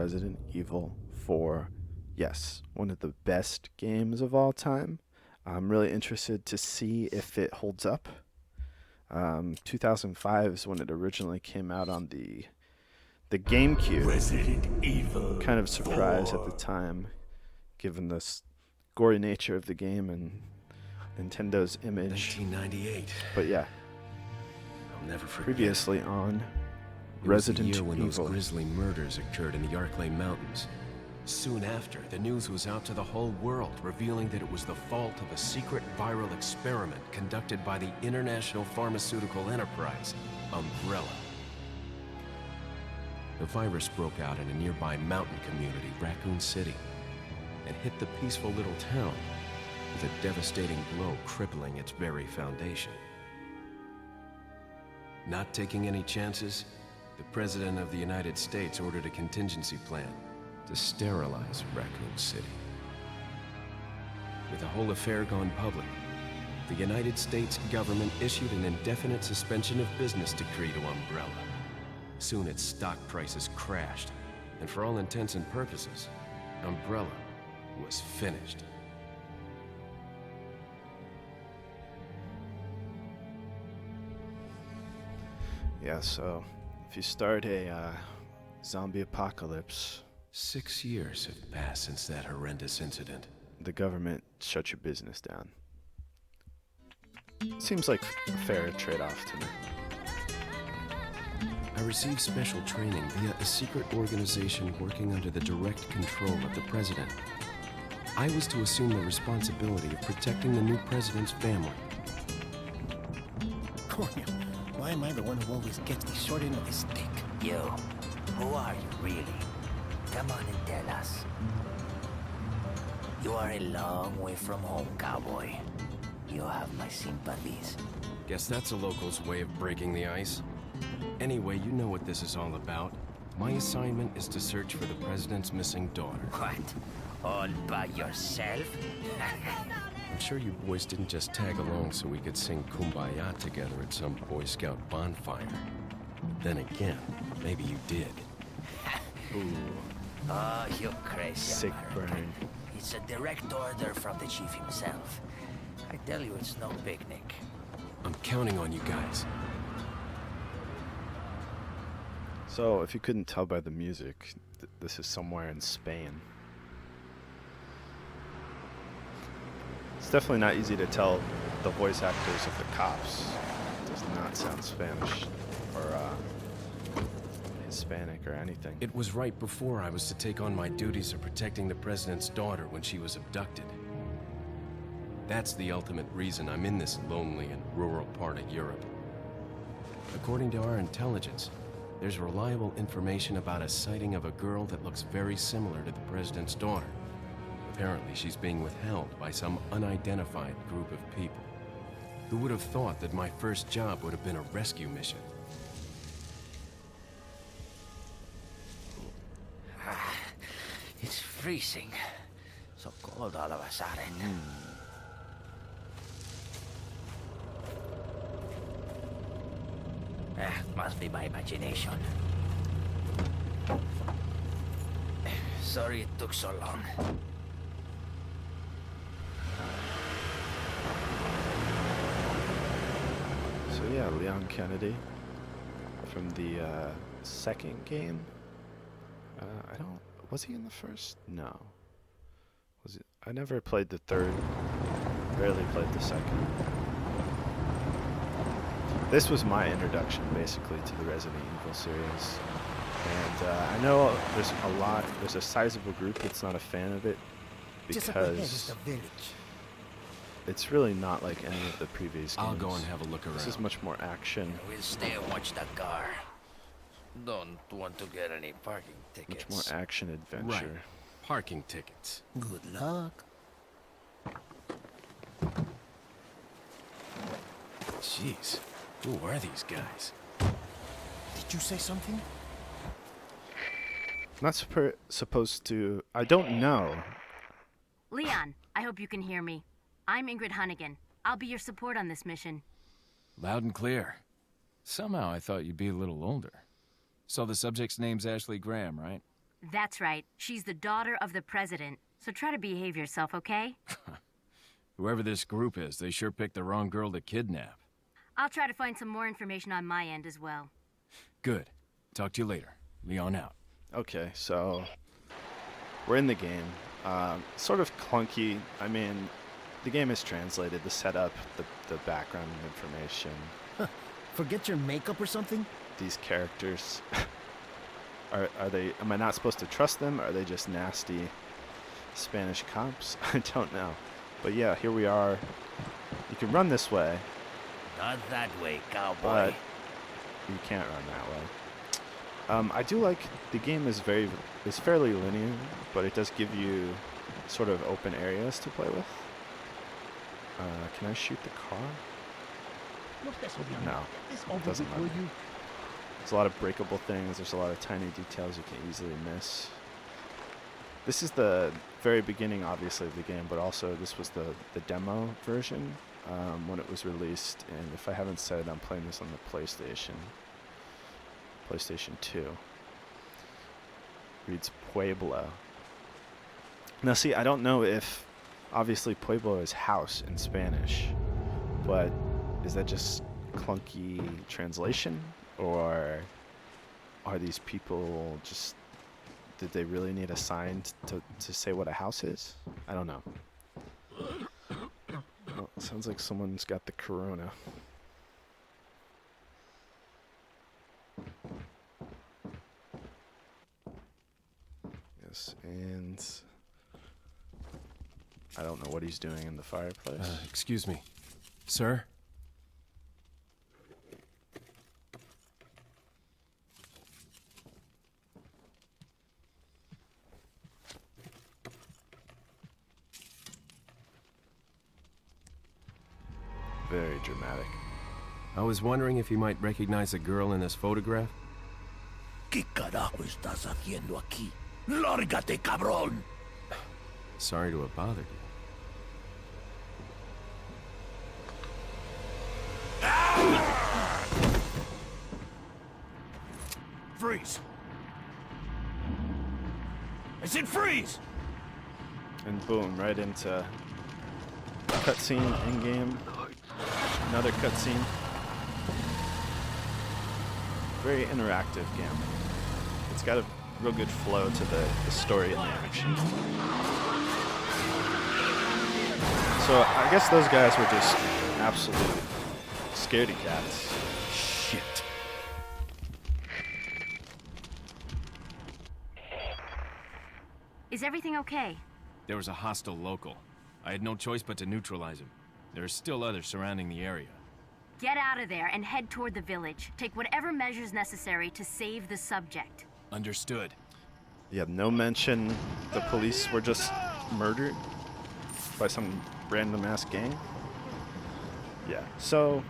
Resident Evil 4. Yes, one of the best games of all time. I'm really interested to see if it holds up. 2005 is when it originally came out on the GameCube. Resident Evil. Kind of surprised at 4. the time, given the gory nature of the game and Nintendo's image. 1998. But yeah, I'll never forget. previously on It was the Resident year when those Evil. grisly murders occurred in the Arklay Mountains. Soon after, the news was out to the whole world, revealing that it was the fault of a secret viral experiment conducted by the international pharmaceutical enterprise, Umbrella. The virus broke out in a nearby mountain community, Raccoon City, and hit the peaceful little town with a devastating blow crippling its very foundation. Not taking any chances, the President of the United States ordered a contingency plan to sterilize Raccoon City. With the whole affair gone public, the United States government issued an indefinite suspension of business decree to Umbrella. Soon its stock prices crashed, and for all intents and purposes, Umbrella was finished. Yeah, so if you start a zombie apocalypse, 6 years have passed since that horrendous incident. the government shuts your business down. Seems like a fair trade-off to me. I received special training via a secret organization working under the direct control of the president. I was to assume the responsibility of protecting the new president's family. Coño, why am I the one who always gets the short end of the stick? You, who are you really? Come on and tell us. You are a long way from home, cowboy. You have my sympathies. Guess that's a local's way of breaking the ice. Anyway, you know what this is all about. My assignment is to search for the president's missing daughter. What? All by yourself? I'm sure you boys didn't just tag along so we could sing Kumbaya together at some Boy Scout bonfire. Then again, maybe you did. Ooh, Oh, you crazy sick American. burn. It's a direct order from the chief himself. I tell you, it's no picnic. I'm counting on you guys. So, if you couldn't tell by the music, this is somewhere in Spain. It's definitely not easy to tell the voice actors of the cops. It does not sound Spanish or Hispanic or anything. It was right before I was to take on my duties of protecting the president's daughter when she was abducted. That's the ultimate reason I'm in this lonely and rural part of Europe. According to our intelligence, there's reliable information about a sighting of a girl that looks very similar to the president's daughter. Apparently, she's being withheld by some unidentified group of people. Who would have thought that my first job would have been a rescue mission? It's freezing. So cold all of a sudden. Must be my imagination. Sorry it took so long. So yeah, Leon Kennedy from the second game. Was he in the first? No. Was it? I never played the third. Barely played the second. This was my introduction, basically, to the Resident Evil series. And I know there's a sizable group that's not a fan of it Just up ahead is because the village. it's really not like any of the previous games. I'll go and have a look around. This is much more action, We'll stay and watch the car. Don't want to get any parking much tickets. more action adventure. Right. Parking tickets. Good luck. Jeez, who are these guys? Did you say something? I'm not supposed to. I don't know. Leon, I hope you can hear me. I'm Ingrid Hunnigan. I'll be your support on this mission. Loud and clear. Somehow I thought you'd be a little older. So the subject's name's Ashley Graham, right? That's right. She's the daughter of the president. So try to behave yourself, okay? Whoever this group is, they sure picked the wrong girl to kidnap. I'll try to find some more information on my end as well. Good. Talk to you later. Leon out. Okay, so we're in the game. Sort of clunky. I mean, the game is translated, the setup, the background information. Forget your makeup or something? These characters. Are they, am I not supposed to trust them? Are they just nasty Spanish cops? I don't know. But yeah, here we are. You can run this way, Not that way, cowboy. but you can't run that way. I do like the game is fairly linear, but it does give you sort of open areas to play with. Can I shoot the car? No, it doesn't let me. There's a lot of breakable things. There's a lot of tiny details you can easily miss. This is the very beginning, obviously, of the game, but also this was the demo version when it was released. And if I haven't said, I'm playing this on the PlayStation 2. Reads Pueblo. Now, see, I don't know if, obviously, Pueblo is house in Spanish, but is that just clunky translation? Or are these people just, did they really need a sign to say what a house is? I don't know. Well, it sounds like someone's got the corona. Yes, and I don't know what he's doing in the fireplace. Excuse me. Sir? Very dramatic. I was wondering if you might recognize a girl in this photograph? ¿Qué carajo estás haciendo aquí? ¡Lárgate, cabrón! Sorry to have bothered you. Freeze! I said freeze! And boom, right into cutscene in game. Another cutscene. Very interactive game. It's got a real good flow to the story and the action. So I guess those guys were just absolute scaredy cats. Shit. Is everything okay? There was a hostile local. I had no choice but to neutralize him. There are still others surrounding the area. Get out of there and head toward the village. Take whatever measures necessary to save the subject. Understood. You have no mention the police were just murdered by some random ass gang. Yeah, so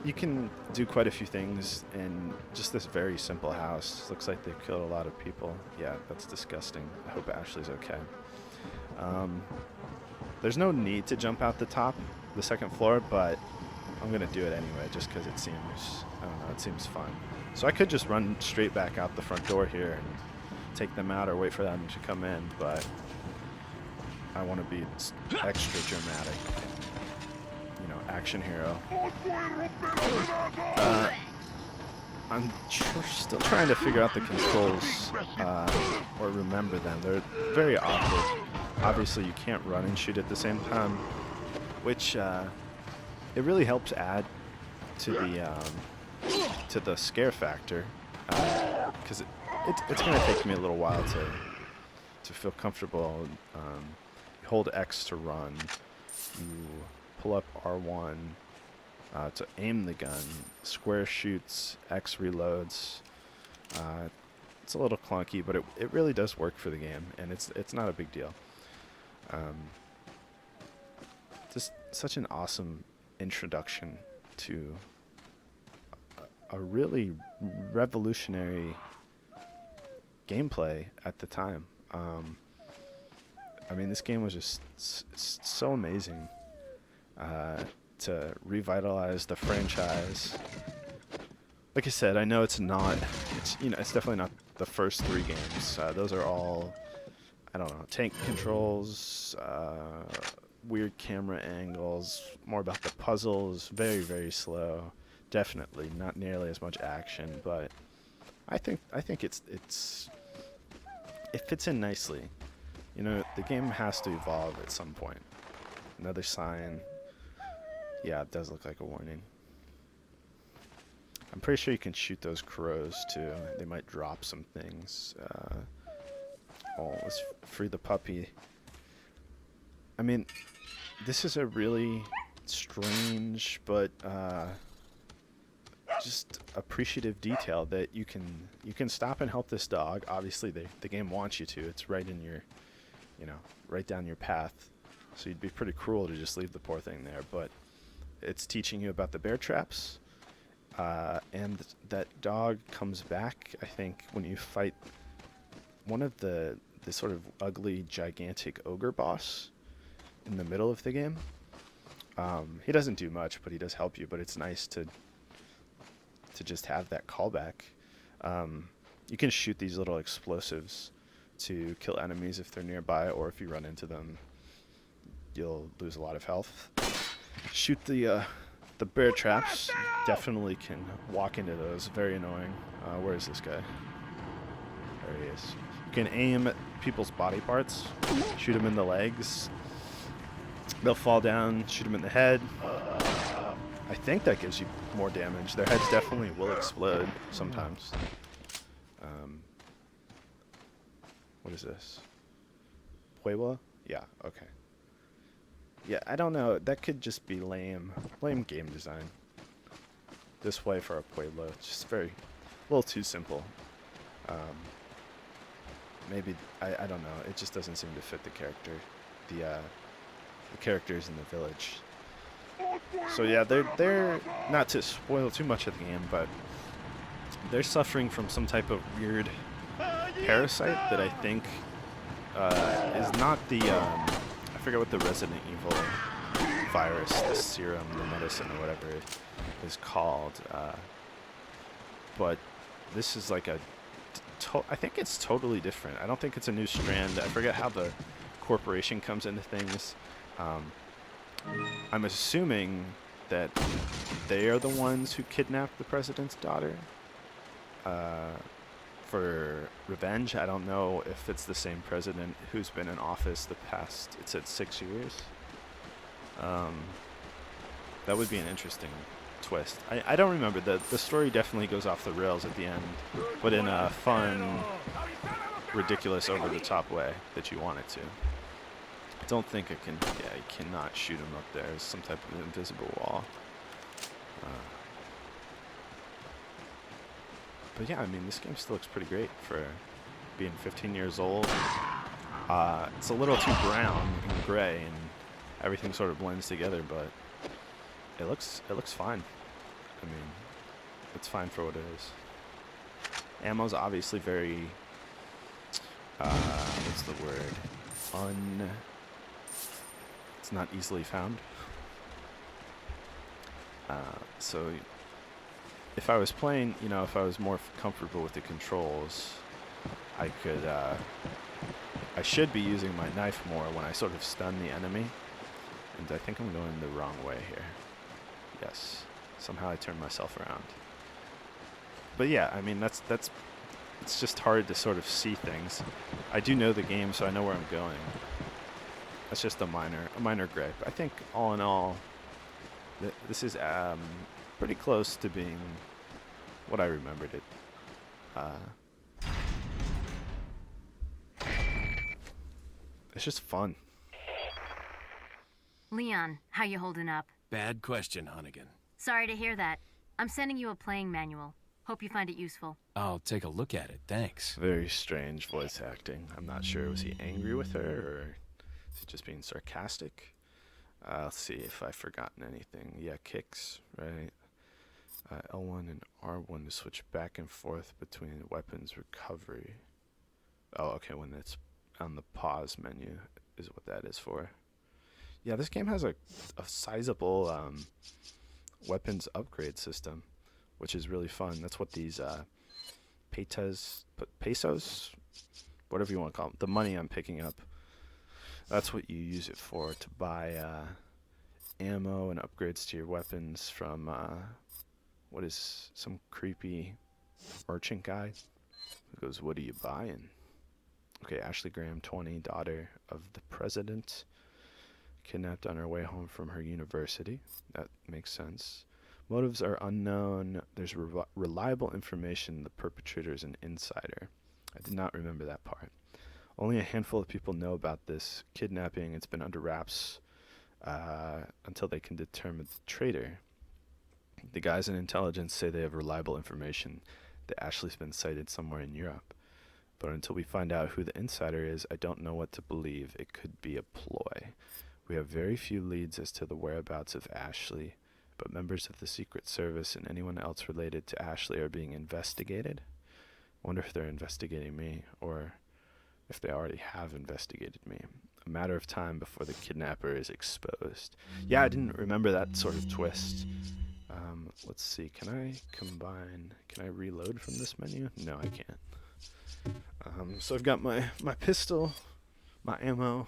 you can do quite a few things in just this very simple house. Looks like they've killed a lot of people. Yeah, that's disgusting. I hope Ashley's okay. There's no need to jump out the second floor, but I'm gonna do it anyway just because it seems, I don't know, it seems fun. So I could just run straight back out the front door here and take them out or wait for them to come in, but I want to be extra dramatic. You know, action hero. I'm still trying to figure out the controls or remember them. They're very awkward. Obviously, you can't run and shoot at the same time, which it really helps add to the scare factor, because it's going to take me a little while to feel comfortable. You hold X to run. You pull up R1 to aim the gun. Square shoots, X reloads. It's a little clunky, but it really does work for the game, and it's not a big deal. Just such an awesome introduction to a really revolutionary gameplay at the time. I mean, this game was just so amazing to revitalize the franchise. Like I said, I know it's definitely not the first 3 games. Those are all, I don't know, tank controls, weird camera angles, more about the puzzles, very, very slow. Definitely not nearly as much action, but I think it fits in nicely. You know, the game has to evolve at some point. Another sign. Yeah, it does look like a warning. I'm pretty sure you can shoot those crows too. They might drop some things. Oh, let's free the puppy. I mean, this is a really strange but just appreciative detail that you can stop and help this dog. Obviously, the game wants you to. It's right in your, you know, right down your path. So you'd be pretty cruel to just leave the poor thing there. But it's teaching you about the bear traps, and that dog comes back. I think when you fight one of the sort of ugly, gigantic ogre boss in the middle of the game. He doesn't do much, but he does help you. But it's nice to just have that callback. You can shoot these little explosives to kill enemies if they're nearby, or if you run into them, you'll lose a lot of health. Shoot the bear traps. Definitely can walk into those. Very annoying. Where is this guy? There he is. You can aim at people's body parts. Shoot them in the legs. They'll fall down. Shoot them in the head. I think that gives you more damage. Their heads definitely will explode sometimes. What is this? Puebla? Yeah, okay. Yeah, I don't know. That could just be lame. Lame game design. This way for a Pueblo. Just a little too simple. Maybe, I don't know. It just doesn't seem to fit the character. The characters in the village. So yeah, they're not to spoil too much of the game, but they're suffering from some type of weird parasite that I think is not the I forget what the Resident Evil virus, the serum, the medicine, or whatever it is called. But this is like I think it's totally different. I don't think it's a new strand. I forget how the corporation comes into things. I'm assuming that they are the ones who kidnapped the president's daughter for revenge. I don't know if it's the same president who's been in office the past, it said 6 years. That would be an interesting twist. I don't remember. The story definitely goes off the rails at the end, but in a fun, ridiculous, over-the-top way that you want it to. I don't think it can. Yeah, you cannot shoot him up there. There's some type of invisible wall. But yeah, I mean, this game still looks pretty great for being 15 years old. It's a little too brown and gray, and everything sort of blends together, but it looks fine. I mean, it's fine for what it is. Ammo's obviously very what's the word? It's not easily found. So if I was playing, you know, if I was more comfortable with the controls, I could, I should be using my knife more when I sort of stun the enemy. And I think I'm going the wrong way here. Yes. Somehow I turned myself around. But yeah, I mean, it's just hard to sort of see things. I do know the game, so I know where I'm going. That's just a minor gripe. I think all in all, this is pretty close to being what I remembered it. It's just fun. Leon, how you holding up? Bad question, Hunnigan. Sorry to hear that. I'm sending you a playing manual. Hope you find it useful. I'll take a look at it, thanks. Very strange voice acting. I'm not sure. Was he angry with her, or is he just being sarcastic? Let's see if I've forgotten anything. Yeah, kicks, right? L1 and R1 to switch back and forth between weapons recovery. Oh, okay, when it's on the pause menu is what that is for. Yeah, this game has a sizable weapons upgrade system, which is really fun. That's what these pesos, whatever you want to call them. The money I'm picking up. That's what you use it for, to buy ammo and upgrades to your weapons from what is some creepy merchant guy who goes, "What are you buying?" Okay, Ashley Graham, 20, daughter of the president, kidnapped on her way home from her university. That makes sense. Motives are unknown. There's reliable information the perpetrator is an insider. I did not remember that part. Only a handful of people know about this kidnapping. It's been under wraps until they can determine the traitor. The guys in intelligence say they have reliable information that Ashley's been sighted somewhere in Europe. But until we find out who the insider is, I don't know what to believe. It could be a ploy. We have very few leads as to the whereabouts of Ashley, but members of the Secret Service and anyone else related to Ashley are being investigated. I wonder if they're investigating me, or if they already have investigated me. A matter of time before the kidnapper is exposed. Yeah, I didn't remember that sort of twist. Let's see, can I reload from this menu? No, I can't. So I've got my pistol, my ammo,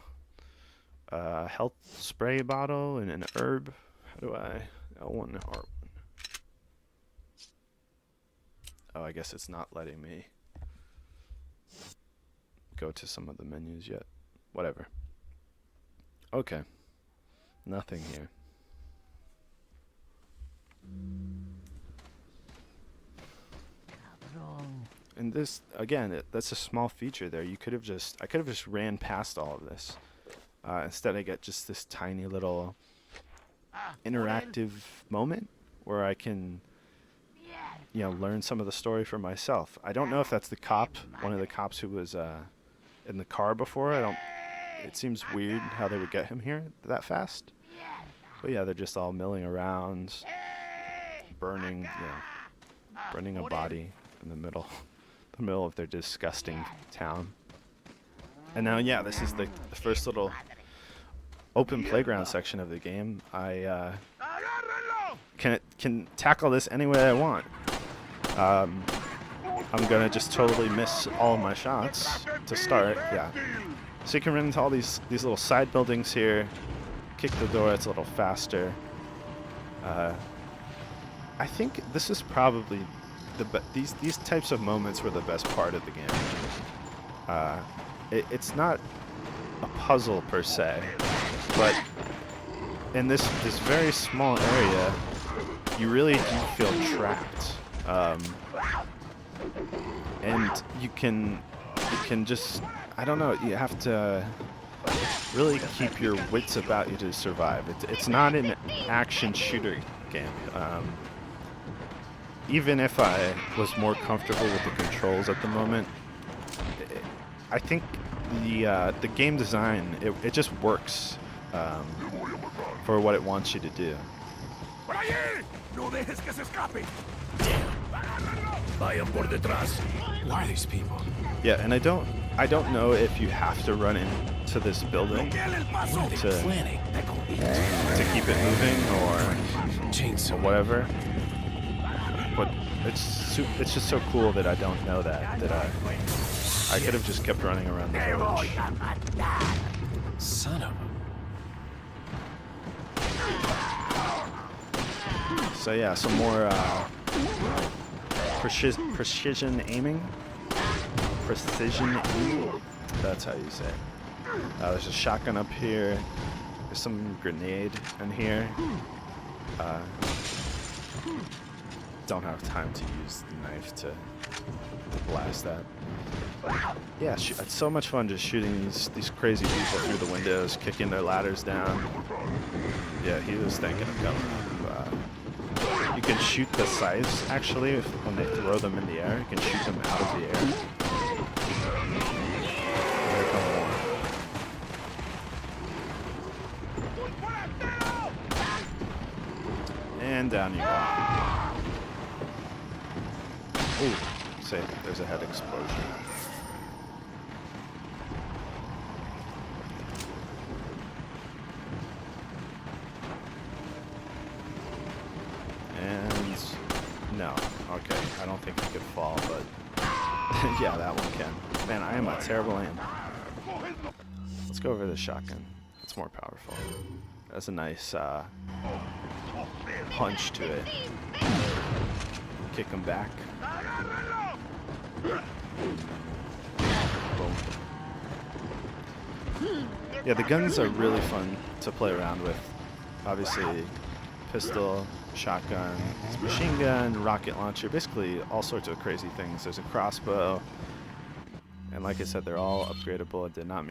health spray bottle, and an herb. How do I... L1, R1. Oh, I guess it's not letting me go to some of the menus yet. Whatever. Okay. Nothing here. And this, again, that's a small feature there. I could have just ran past all of this. Instead I get just this tiny little interactive moment where I can, learn some of the story for myself. I don't know if that's the cop, one of the cops who was in the car before. It seems weird how they would get him here that fast. But yeah, they're just all milling around, burning a body in the middle of their disgusting town. And now, yeah, this is the first little open playground section of the game. I can tackle this any way I want. I'm gonna just totally miss all of my shots to start. Yeah, so you can run into all these little side buildings here. Kick the door; it's a little faster. I think this is probably these types of moments were the best part of the game. It's not a puzzle per se, but in this very small area, you really do feel trapped, and you can just, I don't know, you have to really keep your wits about you to survive. It's not an action shooter game. Even if I was more comfortable with the controls at the moment, I think the game design, it just works for what it wants you to do. Who are these people? Yeah, and I don't know if you have to run into this building to keep it moving or whatever. But it's just so cool that I don't know that I could have just kept running around the village. Son of a... So yeah, some more precision aiming. Precision aiming. That's how you say it. There's a shotgun up here. There's some grenade in here. Don't have time to use the knife to blast that. Yeah, it's so much fun just shooting these crazy people through the windows, kicking their ladders down. Yeah, he was thinking of coming up. You can shoot the scythes, actually, when they throw them in the air. You can shoot them out of the air. There come more. And down you go. Ooh, say there's a head explosion. And no, okay, I don't think he could fall, but Yeah, that one can. Man, I am a terrible aim. Let's go over the shotgun. It's more powerful. That's a nice punch to it. Kick him back. Boom. Yeah, the guns are really fun to play around with. Obviously, pistol, shotgun, machine gun, rocket launcher, basically all sorts of crazy things. There's a crossbow. And like I said, they're all upgradable. It did not